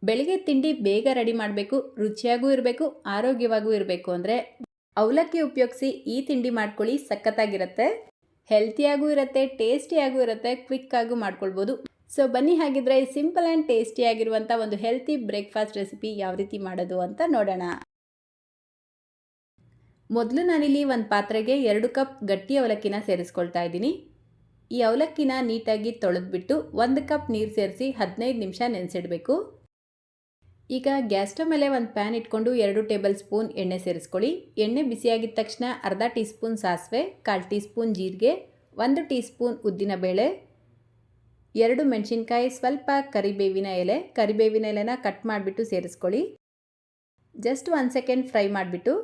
ಬೆಳಿಗ್ಗೆ ತಿಂಡಿ ಬೇಗ ರೆಡಿ ಮಾಡಬೇಕು, ರುಚಿಯಾಗೂ ಇರಬೇಕು, ಆರೋಗ್ಯವಾಗೂ ಇರಬೇಕು ಅಂದರೆ ಅವಲಕ್ಕಿ ಉಪಯೋಗಿಸಿ ಈ ತಿಂಡಿ ಮಾಡ್ಕೊಳ್ಳಿ. ಸಖತ್ತಾಗಿರುತ್ತೆ, ಹೆಲ್ತಿಯಾಗೂ ಇರುತ್ತೆ, ಟೇಸ್ಟಿಯಾಗೂ ಇರುತ್ತೆ, ಕ್ವಿಕ್ಕಾಗೂ ಮಾಡ್ಕೊಳ್ಬೋದು. ಸೊ ಬನ್ನಿ ಹಾಗಿದ್ರೆ ಸಿಂಪಲ್ ಆ್ಯಂಡ್ ಟೇಸ್ಟಿಯಾಗಿರುವಂಥ ಒಂದು ಹೆಲ್ತಿ ಬ್ರೇಕ್ಫಾಸ್ಟ್ ರೆಸಿಪಿ ಯಾವ ರೀತಿ ಮಾಡೋದು ಅಂತ ನೋಡೋಣ. ಮೊದಲು ನಾನಿಲ್ಲಿ ಒಂದು ಪಾತ್ರೆಗೆ 2 ಕಪ್ ಗಟ್ಟಿ ಅವಲಕ್ಕಿನ ಸೇರಿಸ್ಕೊಳ್ತಾ ಇದ್ದೀನಿ. ಈ ಅವಲಕ್ಕಿನ ನೀಟಾಗಿ ತೊಳೆದ್ಬಿಟ್ಟು 1 ಕಪ್ ನೀರು ಸೇರಿಸಿ 15 ನಿಮಿಷ ನೆನೆಸಿಡಬೇಕು. ಈಗ ಗ್ಯಾಸ್ ಸ್ಟವ್ ಮೇಲೆ ಒಂದು ಪ್ಯಾನ್ ಇಟ್ಕೊಂಡು 2 ಟೇಬಲ್ ಸ್ಪೂನ್ ಎಣ್ಣೆ ಸೇರಿಸ್ಕೊಳ್ಳಿ. ಎಣ್ಣೆ ಬಿಸಿಯಾಗಿದ್ದ ತಕ್ಷಣ ಅರ್ಧ ಟೀ ಸ್ಪೂನ್ ಸಾಸಿವೆ, 1/4 ಟೀ ಸ್ಪೂನ್ ಜೀರಿಗೆ, 1 ಟೀ ಸ್ಪೂನ್ ಉದ್ದಿನಬೇಳೆ, 2 ಮೆಣಸಿನ್ಕಾಯಿ, ಸ್ವಲ್ಪ ಕರಿಬೇವಿನ ಎಲೆನ ಕಟ್ ಮಾಡಿಬಿಟ್ಟು ಸೇರಿಸ್ಕೊಳ್ಳಿ. ಜಸ್ಟ್ 1 ಸೆಕೆಂಡ್ ಫ್ರೈ ಮಾಡಿಬಿಟ್ಟು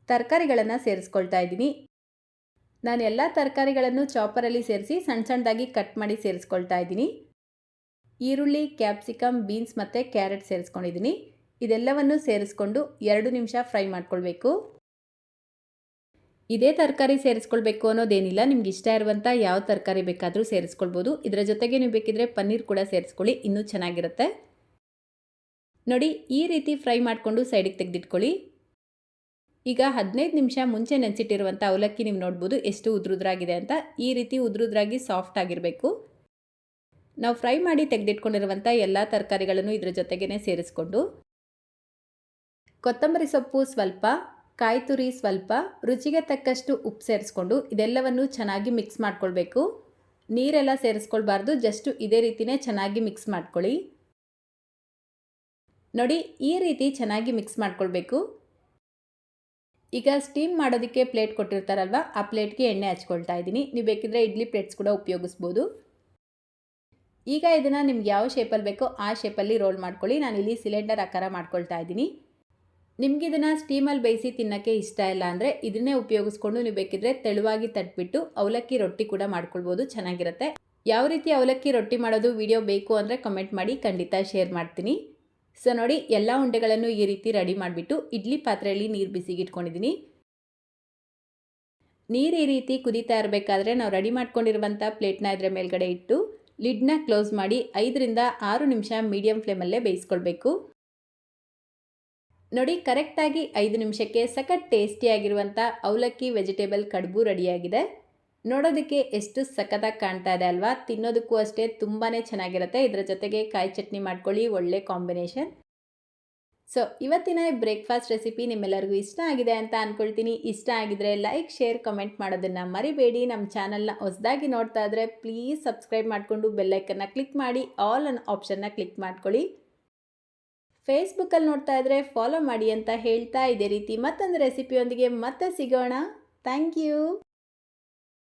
ತರಕಾರಿಗಳನ್ನು ಸೇರಿಸ್ಕೊಳ್ತಾ ಇದ್ದೀನಿ. ನಾನು ಎಲ್ಲ ತರಕಾರಿಗಳನ್ನು ಚಾಪರಲ್ಲಿ ಸೇರಿಸಿ ಸಣ್ಣದಾಗಿ ಕಟ್ ಮಾಡಿ ಸೇರಿಸ್ಕೊಳ್ತಾ ಇದ್ದೀನಿ. ಈರುಳ್ಳಿ, ಕ್ಯಾಪ್ಸಿಕಮ್, ಬೀನ್ಸ್ ಮತ್ತು ಕ್ಯಾರೆಟ್ ಸೇರಿಸ್ಕೊಂಡಿದ್ದೀನಿ. ಇದೆಲ್ಲವನ್ನು ಸೇರಿಸ್ಕೊಂಡು 2 ನಿಮಿಷ ಫ್ರೈ ಮಾಡ್ಕೊಳ್ಬೇಕು. ಇದೇ ತರಕಾರಿ ಸೇರಿಸ್ಕೊಳ್ಬೇಕು ಅನ್ನೋದೇನಿಲ್ಲ, ನಿಮ್ಗೆ ಇಷ್ಟ ಇರುವಂಥ ಯಾವ ತರಕಾರಿ ಬೇಕಾದರೂ ಸೇರಿಸ್ಕೊಳ್ಬೋದು. ಇದರ ಜೊತೆಗೆ ನೀವು ಬೇಕಿದ್ರೆ ಪನ್ನೀರ್ ಕೂಡ ಸೇರಿಸ್ಕೊಳ್ಳಿ, ಇನ್ನೂ ಚೆನ್ನಾಗಿರುತ್ತೆ. ನೋಡಿ, ಈ ರೀತಿ ಫ್ರೈ ಮಾಡಿಕೊಂಡು ಸೈಡಿಗೆ ತೆಗೆದಿಟ್ಕೊಳ್ಳಿ. ಈಗ 15 ನಿಮಿಷ ಮುಂಚೆ ನೆನೆಸಿಟ್ಟಿರುವಂಥ ಅವಲಕ್ಕಿ ನೀವು ನೋಡ್ಬೋದು ಎಷ್ಟು ಉದ್ರುದ್ರಾಗಿದೆ ಅಂತ. ಈ ರೀತಿ ಉದ್ರುದ್ರಾಗಿ ಸಾಫ್ಟ್ ಆಗಿರಬೇಕು. ನಾವು ಫ್ರೈ ಮಾಡಿ ತೆಗೆದಿಟ್ಕೊಂಡಿರುವಂಥ ಎಲ್ಲ ತರಕಾರಿಗಳನ್ನು ಇದರ ಜೊತೆಗೇ ಸೇರಿಸ್ಕೊಂಡು ಕೊತ್ತಂಬರಿ ಸೊಪ್ಪು ಸ್ವಲ್ಪ, ಕಾಯಿ ತುರಿ ಸ್ವಲ್ಪ, ರುಚಿಗೆ ತಕ್ಕಷ್ಟು ಉಪ್ಪು ಸೇರಿಸ್ಕೊಂಡು ಇದೆಲ್ಲವನ್ನು ಚೆನ್ನಾಗಿ ಮಿಕ್ಸ್ ಮಾಡ್ಕೊಳ್ಬೇಕು. ನೀರೆಲ್ಲ ಸೇರಿಸ್ಕೊಳ್ಬಾರ್ದು, ಜಸ್ಟ್ ಇದೇ ರೀತಿಯೇ ಚೆನ್ನಾಗಿ ಮಿಕ್ಸ್ ಮಾಡ್ಕೊಳ್ಳಿ. ನೋಡಿ, ಈ ರೀತಿ ಚೆನ್ನಾಗಿ ಮಿಕ್ಸ್ ಮಾಡ್ಕೊಳ್ಬೇಕು. ಈಗ ಸ್ಟೀಮ್ ಮಾಡೋದಕ್ಕೆ ಪ್ಲೇಟ್ ಕೊಟ್ಟಿರ್ತಾರಲ್ವ, ಆ ಪ್ಲೇಟ್ಗೆ ಎಣ್ಣೆ ಹಚ್ಕೊಳ್ತಾ ಇದ್ದೀನಿ. ನೀವು ಬೇಕಿದ್ರೆ ಇಡ್ಲಿ ಪ್ಲೇಟ್ಸ್ ಕೂಡ ಉಪಯೋಗಿಸ್ಬೋದು. ಈಗ ಇದನ್ನು ನಿಮ್ಗೆ ಯಾವ ಶೇಪಲ್ಲಿ ಬೇಕೋ ಆ ಶೇಪಲ್ಲಿ ರೋಲ್ ಮಾಡ್ಕೊಳ್ಳಿ. ನಾನಿಲ್ಲಿ ಸಿಲಿಂಡರ್ ಆಕಾರ ಮಾಡ್ಕೊಳ್ತಾ ಇದ್ದೀನಿ. ನಿಮ್ಗೆ ಇದನ್ನು ಸ್ಟೀಮಲ್ಲಿ ಬೇಯಿಸಿ ತಿನ್ನೋಕ್ಕೆ ಇಷ್ಟ ಇಲ್ಲ ಅಂದರೆ ಇದನ್ನೇ ಉಪಯೋಗಿಸ್ಕೊಂಡು ನೀವು ಬೇಕಿದ್ರೆ ತೆಳುವಾಗಿ ತಟ್ಬಿಟ್ಟು ಅವಲಕ್ಕಿ ರೊಟ್ಟಿ ಕೂಡ ಮಾಡ್ಕೊಳ್ಬೋದು, ಚೆನ್ನಾಗಿರುತ್ತೆ. ಯಾವ ರೀತಿ ಅವಲಕ್ಕಿ ರೊಟ್ಟಿ ಮಾಡೋದು ವಿಡಿಯೋ ಬೇಕು ಅಂದರೆ ಕಮೆಂಟ್ ಮಾಡಿ, ಖಂಡಿತ ಶೇರ್ ಮಾಡ್ತೀನಿ. ಸೊ ನೋಡಿ, ಎಲ್ಲ ಉಂಡೆಗಳನ್ನು ಈ ರೀತಿ ರೆಡಿ ಮಾಡಿಬಿಟ್ಟು ಇಡ್ಲಿ ಪಾತ್ರೆಯಲ್ಲಿ ನೀರು ಬಿಸಿಗೆ ಇಟ್ಕೊಂಡಿದ್ದೀನಿ. ನೀರು ಈ ರೀತಿ ಕುದೀತಾ ಇರಬೇಕಾದ್ರೆ ನಾವು ರೆಡಿ ಮಾಡ್ಕೊಂಡಿರುವಂಥ ಪ್ಲೇಟ್ನ ಇದರ ಮೇಲ್ಗಡೆ ಇಟ್ಟು ಲಿಡ್ನ ಕ್ಲೋಸ್ ಮಾಡಿ 5 ರಿಂದ 6 ನಿಮಿಷ ಮೀಡಿಯಂ ಫ್ಲೇಮಲ್ಲೇ ಬೇಯಿಸ್ಕೊಳ್ಬೇಕು. ನೋಡಿ, ಕರೆಕ್ಟಾಗಿ 5 ನಿಮಿಷಕ್ಕೆ ಸಖತ್ ಟೇಸ್ಟಿಯಾಗಿರುವಂಥ ಅವಲಕ್ಕಿ ವೆಜಿಟೇಬಲ್ ಕಡುಬು ರೆಡಿಯಾಗಿದೆ. ನೋಡೋದಕ್ಕೆ ಎಷ್ಟು ಸಖತ್ತಾಗಿ ಕಾಣ್ತಾ ಇದೆ ಅಲ್ವಾ? ತಿನ್ನೋದಕ್ಕೂ ಅಷ್ಟೇ ತುಂಬಾ ಚೆನ್ನಾಗಿರುತ್ತೆ. ಇದರ ಜೊತೆಗೆ ಕಾಯಿ ಚಟ್ನಿ ಮಾಡ್ಕೊಳ್ಳಿ, ಒಳ್ಳೆ ಕಾಂಬಿನೇಷನ್. ಸೊ ಇವತ್ತಿನ ಬ್ರೇಕ್ಫಾಸ್ಟ್ ರೆಸಿಪಿ ನಿಮ್ಮೆಲ್ಲರಿಗೂ ಇಷ್ಟ ಆಗಿದೆ ಅಂತ ಅಂದ್ಕೊಳ್ತೀನಿ. ಇಷ್ಟ ಆಗಿದ್ರೆ ಲೈಕ್, ಶೇರ್, ಕಮೆಂಟ್ ಮಾಡೋದನ್ನು ಮರಿಬೇಡಿ. ನಮ್ಮ ಚಾನಲ್ನ ಹೊಸದಾಗಿ ನೋಡ್ತಾ ಇದ್ದರೆ ಪ್ಲೀಸ್ ಸಬ್ಸ್ಕ್ರೈಬ್ ಮಾಡಿಕೊಂಡು ಬೆಲ್ಲೈಕನ್ನ ಕ್ಲಿಕ್ ಮಾಡಿ, ಆಲ್ ಅನ್ನೋ ಆಪ್ಷನ್ನ ಕ್ಲಿಕ್ ಮಾಡ್ಕೊಳ್ಳಿ. ಫೇಸ್ಬುಕ್ಕಲ್ಲಿ ನೋಡ್ತಾ ಇದ್ದರೆ ಫಾಲೋ ಮಾಡಿ ಅಂತ ಹೇಳ್ತಾ ಇದೇ ರೀತಿ ಮತ್ತೊಂದು ರೆಸಿಪಿಯೊಂದಿಗೆ ಮತ್ತೆ ಸಿಗೋಣ. Thank you.